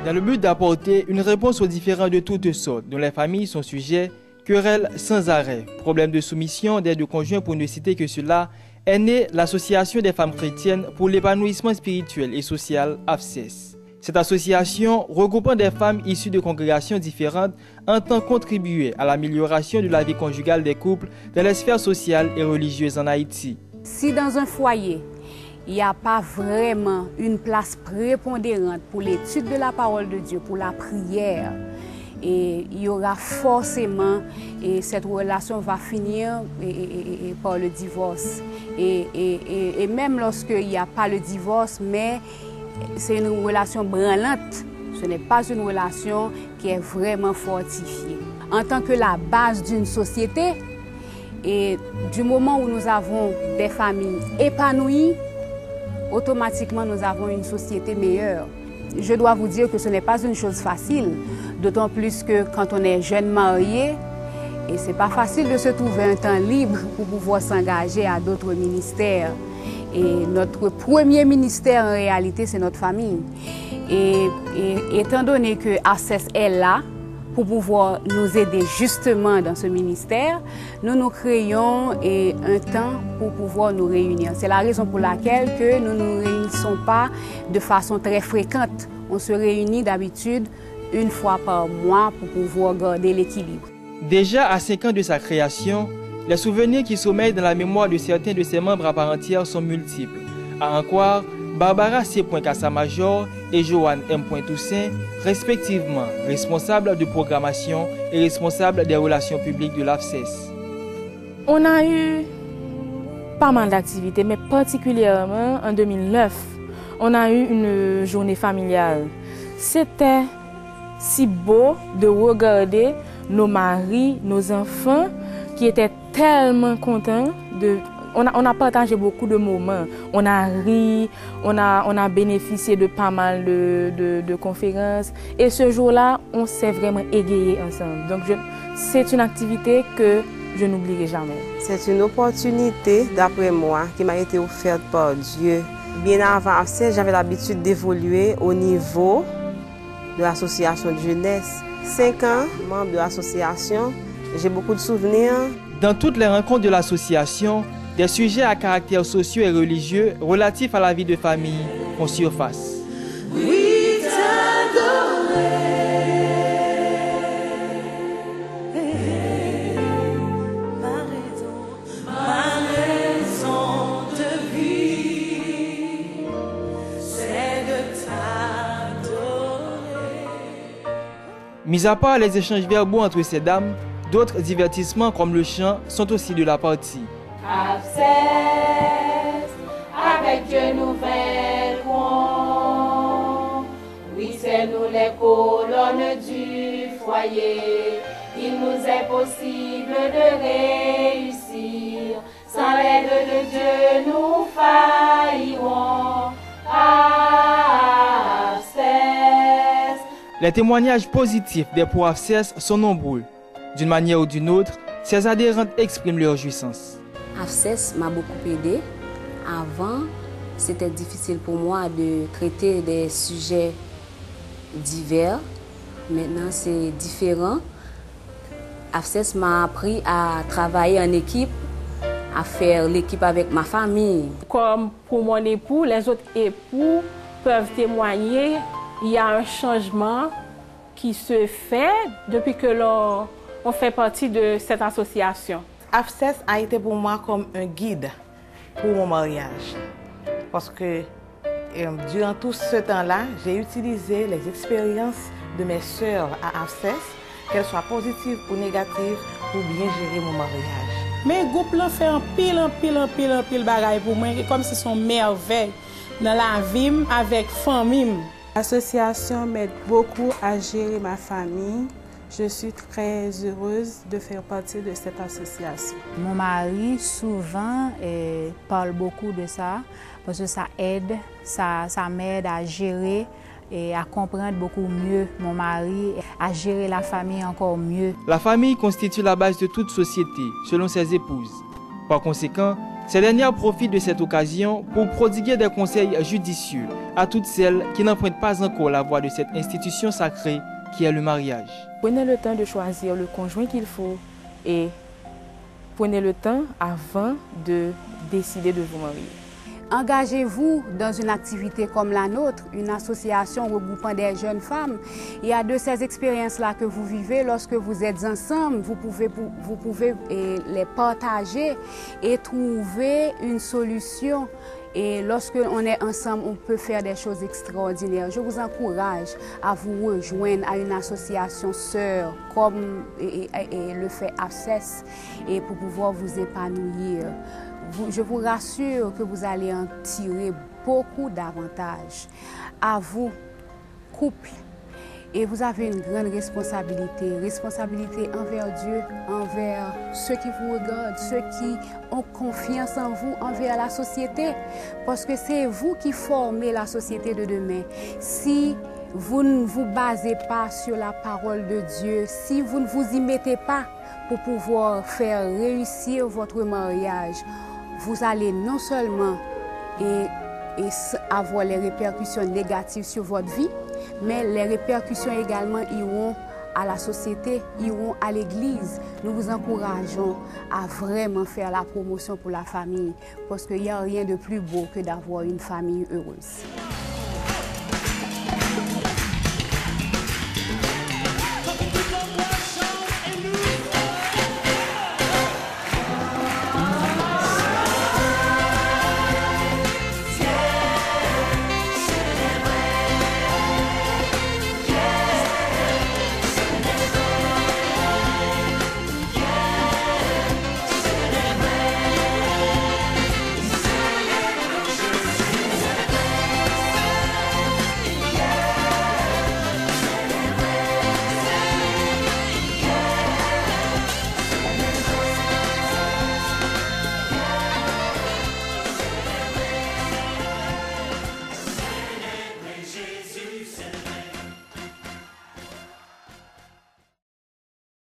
Dans le but d'apporter une réponse aux différends de toutes sortes dont les familles sont sujets, querelles sans arrêt, problèmes de soumission, d'aide de conjoint pour ne citer que cela, est née l'Association des femmes chrétiennes pour l'épanouissement spirituel et social, AFSES. Cette association, regroupant des femmes issues de congrégations différentes, entend contribuer à l'amélioration de la vie conjugale des couples dans les sphères sociales et religieuses en Haïti. Si dans un foyer, il n'y a pas vraiment une place prépondérante pour l'étude de la parole de Dieu, pour la prière, et il y aura forcément, et cette relation va finir par le divorce. Et même lorsqu'il n'y a pas le divorce, mais c'est une relation branlante, ce n'est pas une relation qui est vraiment fortifiée. En tant que la base d'une société, et du moment où nous avons des familles épanouies, automatiquement nous avons une société meilleure. Je dois vous dire que ce n'est pas une chose facile, d'autant plus que quand on est jeune marié, et ce n'est pas facile de se trouver un temps libre pour pouvoir s'engager à d'autres ministères. Et notre premier ministère en réalité, c'est notre famille. Et étant donné que AFSES est là pour pouvoir nous aider justement dans ce ministère, nous créons un temps pour pouvoir nous réunir. C'est la raison pour laquelle que nous ne nous réunissons pas de façon très fréquente. On se réunit d'habitude une fois par mois pour pouvoir garder l'équilibre. Déjà à 5 ans de sa création, les souvenirs qui sommeillent dans la mémoire de certains de ses membres à part entière sont multiples. À en croire, Barbara C. Kassamajor et Joanne M. Toussaint, respectivement responsables de programmation et responsables des relations publiques de l'AFSES. On a eu pas mal d'activités, mais particulièrement en 2009, on a eu une journée familiale. C'était si beau de regarder nos maris, nos enfants qui étaient tellement contents de... On a partagé beaucoup de moments. On a ri, on a bénéficié de pas mal de conférences. Et ce jour-là, on s'est vraiment égayé ensemble. Donc c'est une activité que je n'oublierai jamais. C'est une opportunité, d'après moi, qui m'a été offerte par Dieu. Bien avant AFSES, j'avais l'habitude d'évoluer au niveau de l'association de jeunesse. 5 ans, membre de l'association, j'ai beaucoup de souvenirs. Dans toutes les rencontres de l'association, des sujets à caractère socio et religieux relatifs à la vie de famille font surface. Oui, mis à part les échanges verbaux entre ces dames, d'autres divertissements comme le chant sont aussi de la partie. AFSES, avec Dieu nous vaincrons. Oui, c'est nous les colonnes du foyer. Il nous est possible de réussir. Sans l'aide de Dieu, nous faillirons. AFSES. Les témoignages positifs des pro AFSES sont nombreux. D'une manière ou d'une autre, ces adhérentes expriment leur jouissance. AFSES m'a beaucoup aidé. Avant, c'était difficile pour moi de traiter des sujets divers. Maintenant, c'est différent. AFSES m'a appris à travailler en équipe, à faire l'équipe avec ma famille. Comme pour mon époux, les autres époux peuvent témoigner. Il y a un changement qui se fait depuis que l'on fait partie de cette association. AFSES a été pour moi comme un guide pour mon mariage. Parce que durant tout ce temps-là, j'ai utilisé les expériences de mes sœurs à AFSES, qu'elles soient positives ou négatives, pour bien gérer mon mariage. Mais le groupe là fait un pile bagaille pour moi, comme si son merveille dans la vie avec famille. L'association m'aide beaucoup à gérer ma famille. Je suis très heureuse de faire partie de cette association. Mon mari, souvent, parle beaucoup de ça, parce que ça aide, ça m'aide à gérer et à comprendre beaucoup mieux mon mari, à gérer la famille encore mieux. La famille constitue la base de toute société, selon ses épouses. Par conséquent, Ces dernières profitent de cette occasion pour prodiguer des conseils judicieux à toutes celles qui n'empruntent pas encore la voie de cette institution sacrée qui est le mariage. Prenez le temps de choisir le conjoint qu'il faut et prenez le temps avant de décider de vous marier. Engagez-vous dans une activité comme la nôtre, une association regroupant des jeunes femmes. Il y a de ces expériences-là que vous vivez lorsque vous êtes ensemble, vous pouvez les partager et trouver une solution. Et lorsque on est ensemble, on peut faire des choses extraordinaires. Je vous encourage à vous rejoindre à une association sœur comme le fait AFCES et pour pouvoir vous épanouir. Je vous rassure que vous allez en tirer beaucoup d'avantages. À vous, couple, et vous avez une grande responsabilité envers Dieu, envers ceux qui vous regardent, ceux qui ont confiance en vous, envers la société. Parce que c'est vous qui formez la société de demain. Si vous ne vous basez pas sur la parole de Dieu, si vous ne vous y mettez pas pour pouvoir faire réussir votre mariage, vous allez non seulement avoir les répercussions négatives sur votre vie, mais les répercussions également iront à la société, iront à l'Église. Nous vous encourageons à vraiment faire la promotion pour la famille, parce qu'il n'y a rien de plus beau que d'avoir une famille heureuse.